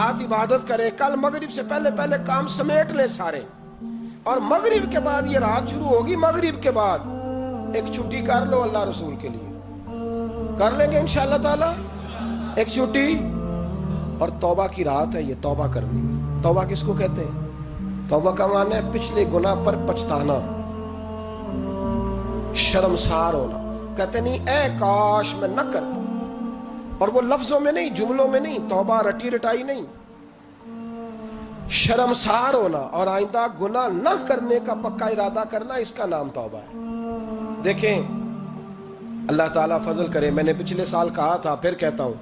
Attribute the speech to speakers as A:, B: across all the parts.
A: रात इबादत करें, कल मगरिब से पहले पहले काम समेट लें सारे, और मगरिब के बाद ये रात शुरू होगी, मगरिब के बाद एक छुट्टी कर लो अल्लाह रसूल के लिए, कर लेंगे इंशाअल्लाह ताला एक छुट्टी। और तौबा की रात है ये, तौबा करनी है। तौबा किसको कहते हैं? तौबा का माना है पिछले गुनाह पर पछताना, शर्मसार होना। कहते नहीं ऐ काश मैं न करता, और वो लफ्जों में नहीं, जुमलों में नहीं, तौबा रटी रटाई नहीं, शर्मसार होना और आइंदा गुनाह न करने का पक्का इरादा करना, इसका नाम तौबा है। देखें अल्लाह ताला फजल करे, मैंने पिछले साल कहा था, फिर कहता हूं,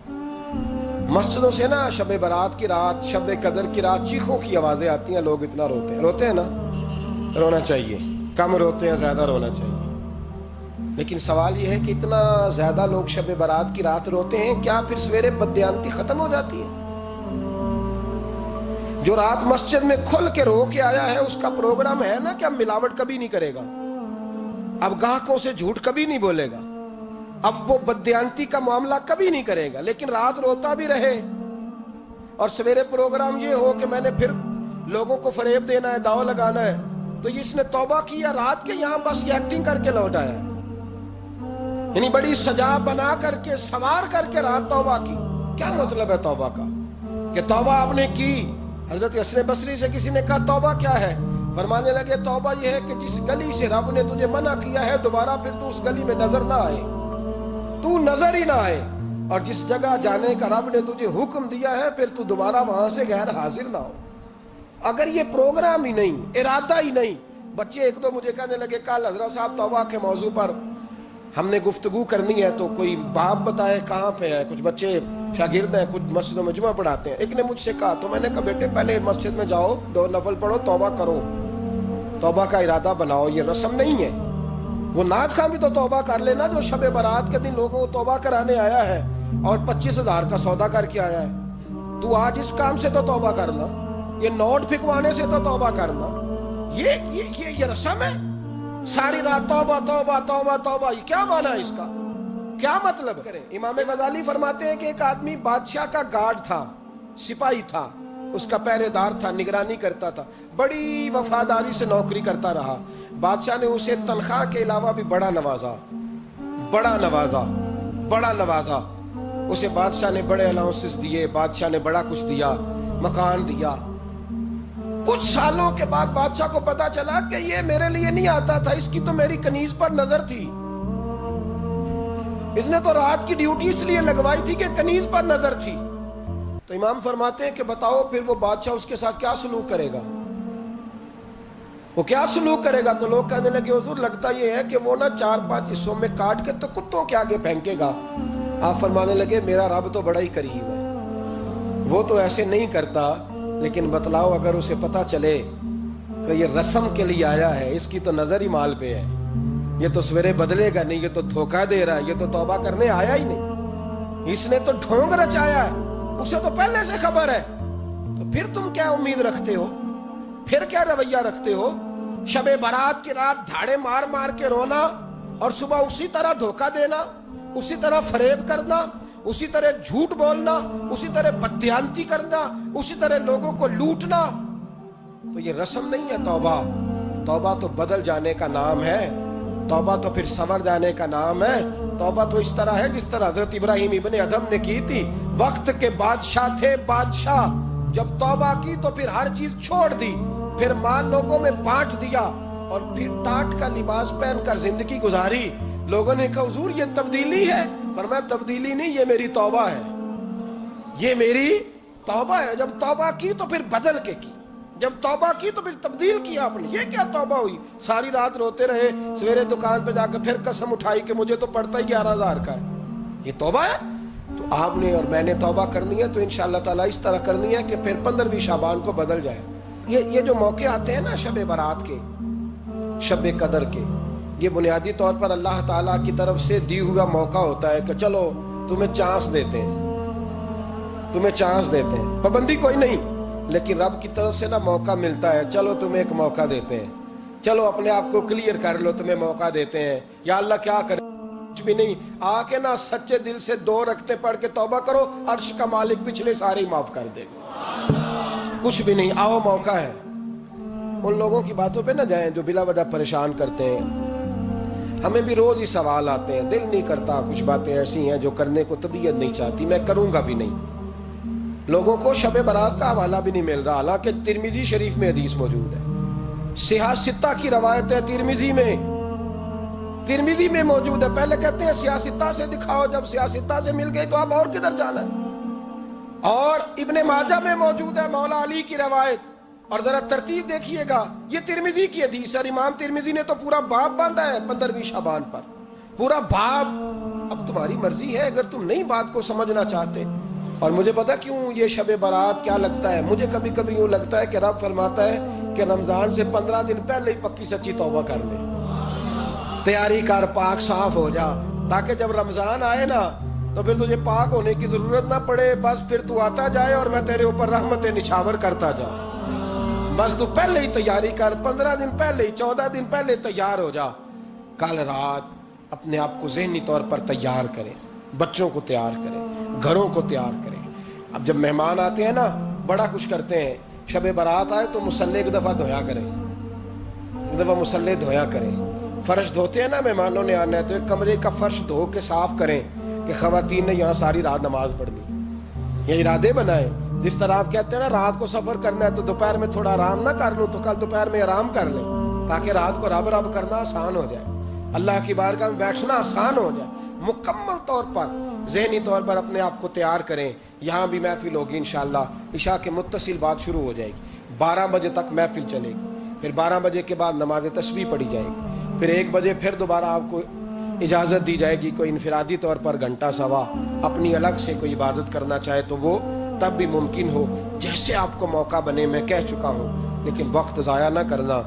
A: मस्जिदों से ना शब बारात की रात, शब कदर की रात चीखों की आवाजें आती हैं, लोग इतना रोते हैं। रोते हैं ना? रोना चाहिए, कम रोते हैं, ज्यादा रोना चाहिए। लेकिन सवाल यह है कि इतना ज्यादा लोग शब बारात की रात रोते हैं, क्या फिर सवेरे बददियानती खत्म हो जाती है? जो रात मस्जिद में खुल के रो के आया है, उसका प्रोग्राम है ना कि अब मिलावट कभी नहीं करेगा, अब गाहकों से झूठ कभी नहीं बोलेगा, अब वो बददियानती का मामला कभी नहीं करेगा। लेकिन रात रोता भी रहे और सवेरे प्रोग्राम ये हो कि मैंने फिर लोगों को फरेब देना है, दाव लगाना है, तो इसने तौबा किया रात के, यहां बस ये एक्टिंग करके लौट आया, यानी बड़ी सजा बना करके सवार करके रात तौबा की। क्या मतलब है तौबा का? कि तौबा आपने की। हजरत हसन बसरी से किसी ने कहा तौबा क्या है? फरमाने लगे तौबा यह है कि जिस गली से रब ने तुझे मना किया है, दोबारा फिर तू उस गली में नजर ना आए, तू नजर ही ना आए, और जिस जगह जाने का रब ने तुझे हुक्म दिया है, फिर तू दोबारा वहां से गैर हाजिर ना हो। अगर ये प्रोग्राम ही नहीं, इरादा ही नहीं। बच्चे एक दो मुझे कहने लगे कल हजरत साहब तौबा के मौजू पर हमने गुफ्तगू करनी है, तो कोई बाप बताए कहाँ पे है। कुछ बच्चे शागिर्द हैं, कुछ मस्जिदों में जुमा पढ़ाते हैं। एक ने मुझसे कहा, तो मैंने कहा बेटे पहले मस्जिद में जाओ, 2 नफल पढ़ो, तौबा करो, तौबा का इरादा बनाओ, ये रस्म नहीं है। वो नात खां भी तो तौबा कर लेना, जो शब बारात के दिन लोगों को तौबा कराने आया है और 25,000 का सौदा करके आया है। तू आज इस काम से तो तौबा करना, ये नोट फिकवाने से तो तौबा करना। ये रस्म है, सारी रात तौबा तौबा तौबा तौबा, ये क्या माना है इसका? क्या मतलब करें? इमाम गजाली फरमाते हैं कि एक आदमी बादशाह का गार्ड था, सिपाही था, उसका पहरेदार था, निगरानी करता था, बड़ी वफादारी से नौकरी करता रहा। बादशाह ने उसे तनख्वाह के अलावा भी बड़ा नवाजा, बड़ा नवाजा, बड़ा नवाजा। उसे बादशाह ने बड़े अलाउंसेस दिए, बादशाह ने बड़ा कुछ दिया, मकान दिया। कुछ सालों के बाद बादशाह को पता चला कि ये मेरे लिए नहीं आता था, इसकी तो मेरी कनीज पर नजर थी, इसने तो रात की ड्यूटी इसलिए लगवाई थी कि कनीज पर नजर थी। तो इमाम फरमाते हैं कि बताओ फिर वो बादशाह उसके साथ क्या सलूक करेगा, वो क्या सलूक करेगा? तो लोग कहने लगे हुजूर लगता ये है कि वो ना 4-5 हिस्सों में काट के तो कुत्तों के आगे फेंकेगा। आप फरमाने लगे मेरा रब तो बड़ा ही करीब है, वो तो ऐसे नहीं करता, लेकिन बतलाओ अगर उसे पता चले कि ये रस्म के लिए आया है, इसकी तो नजर ही माल पे है, ये तो सवेरे बदलेगा नहीं, ये तो धोखा दे रहा है, ये तो तौबा करने आया ही नहीं, इसने तो ढोंग रचाया है, उसे तो पहले से खबर है। तो फिर तुम क्या उम्मीद रखते हो, फिर क्या रवैया रखते हो? शबे बारात की रात धाड़े मार मार के रोना और सुबह उसी तरह धोखा देना, उसी तरह फरेब करना, उसी तरह झूठ बोलना, उसी तरह बददियानती करना, उसी तरह लोगों को लूटना। तो ये रस्म नहीं है तौबा। तौबा तो बदल जाने का नाम है, तौबा तो फिर संवर जाने का नाम है। तौबा तो इस तरह है जिस तरह हजरत इब्राहिम इब्ने अदम ने की थी। वक्त के बादशाह थे बादशाह, जब तौबा की तो फिर हर चीज छोड़ दी, फिर माल लोगों में बांट दिया और फिर टाट का लिबास पहनकर जिंदगी गुजारी। लोगों ने कहा हुजूर ये तब्दीली है। फरमाया तब्दीली नहीं, ये मेरी तौबा है, ये मेरी तौबा है। जब तौबा की तो फिर बदल के की, जब तौबा की तो फिर तब्दील किया आपने। ये क्या तौबा हुई? सारी रात रोते रहे, सवेरे दुकान पे जाकर फिर कसम उठाई कि मुझे तो पड़ता ही 11,000 का है, ये तौबा है? तो आपने और मैंने तौबा करनी है तो इंशाअल्लाह ताला इस तरह करनी है कि फिर 15वीं शाबान को बदल जाए। ये जो मौके आते हैं ना शब बारात के, शब कदर के, ये बुनियादी तौर पर अल्लाह ताला की तरफ से दी हुआ मौका होता है कि चलो तुम्हें चांस देते हैं, तुम्हें चांस देते हैं, पाबंदी कोई नहीं, लेकिन रब की तरफ से ना मौका मिलता है, चलो तुम्हें एक मौका देते हैं, चलो अपने आप को क्लियर कर लो, तुम्हें मौका देते हैं। या अल्लाह क्या करे, کچھ بھی نہیں. آ کے نا سچے دل سے 2 رکعتیں پڑھ کے توبہ کرو, عرش کا مالک پچھلے سارے ہی معاف کر دے گا. کچھ بھی نہیں. آؤ موقع ہے. ان لوگوں کی باتوں پہ نہ جائیں جو بلا وجہ پریشان کرتے ہیں. ہمیں بھی روز ہی سوال آتے ہیں, دل نہیں کرتا, کچھ باتیں ایسی ہیں جو کرنے کو طبیعت نہیں چاہتی, میں کروں گا بھی نہیں. لوگوں کو شب برات کا حوالہ بھی نہیں مل رہا, حالانکہ ترمذی شریف میں حدیث موجود ہے. صحاح ستہ کی روایت ہے, ترمذی میں موجود ہے. پہلے کہتے ہیں صحاح ستہ سے دکھاؤ, جب صحاح ستہ سے مل گئی تو اب اور کدھر جانا ہے. اور ابن ماجہ میں موجود ہے مولا علی کی روایت, اور ذرا ترتیب دیکھیے گا, یہ ترمذی کی حدیث ہے. امام ترمذی نے تو پورا باب باندھا ہے 15ویں شعبان پر, پورا باب. اب تمہاری مرضی ہے اگر تم نہیں بات کو سمجھنا چاہتے. اور مجھے پتا کیوں یہ شب برات کیا لگتا ہے, مجھے کبھی کبھی یوں لگتا ہے کہ رب فرماتا ہے کہ رمضان سے 15 دن پہلے ہی پکی سچی توبہ کر لے, تیاری کر, پاک صاف ہو جا, تاکہ جب رمضان آئے نا تو پھر تجھے پاک ہونے کی ضرورت نہ پڑے. بس پھر تو آتا جائے اور میں تیرے اوپر رحمت نچھاور کرتا جاؤں. بس تو پہلے ہی تیاری کر, 15 دن پہلے, 14 دن پہلے تیار ہو جا. کل رات اپنے آپ کو ذہنی طور پر تیار کریں, بچوں کو تیار کریں, گھروں کو تیار کریں. اب جب مہمان آتے ہیں نا بڑا کچھ کرتے ہیں, شب برات آئے تو مصلی ایک دفعہ دھویا کریں, ایک دفعہ مصلی دھویا کریں. فرش دھوتے ہیں نا, مہمانوں نے آنا ہے تو ایک کمرے کا فرش دھو کے صاف کریں کہ خواتین نے یہاں ساری رات نماز پڑھنی. یہ ارادے بنائیں. جس طرح آپ کہتے ہیں نا رات کو سفر کرنا ہے تو دوپہر میں تھوڑا آرام نہ کر لوں, تو کل دوپہر میں آرام کر لیں, تاکہ رات کو رب رب کرنا آسان ہو جائے, اللہ کی بارگاہ میں بیٹھنا آسان ہو جائے. مکمل طور پر ذہنی طور پر اپنے آپ کو تیار کریں. یہاں بھی محفل ہوگی انشاءاللہ, عشاء کے متصل بات شروع ہو جائے گی, 12 بجے تک محفل چلے گی. پھر 12 بجے کے بعد نماز تسبیح پڑھی جائے گی. پھر 1 بجے پھر دوبارہ آپ کو اجازت دی جائے گی, کوئی انفرادی طور پر گھنٹہ سوا اپنی الگ سے کوئی عبادت کرنا چاہے تو وہ تب بھی ممکن ہو, جیسے آپ کو موقع بنے. میں کہہ چکا ہوں, لیکن وقت ضائع نہ کرنا,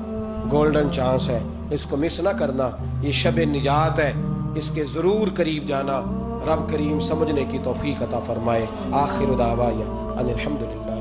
A: گولڈن چانس ہے, اس کو مس نہ کرنا. یہ شب نجات ہے, اس کے ضرور قریب جانا. رب کریم سمجھنے کی توفیق عطا فرمائے. آخر دعوانا ان الحمدللہ.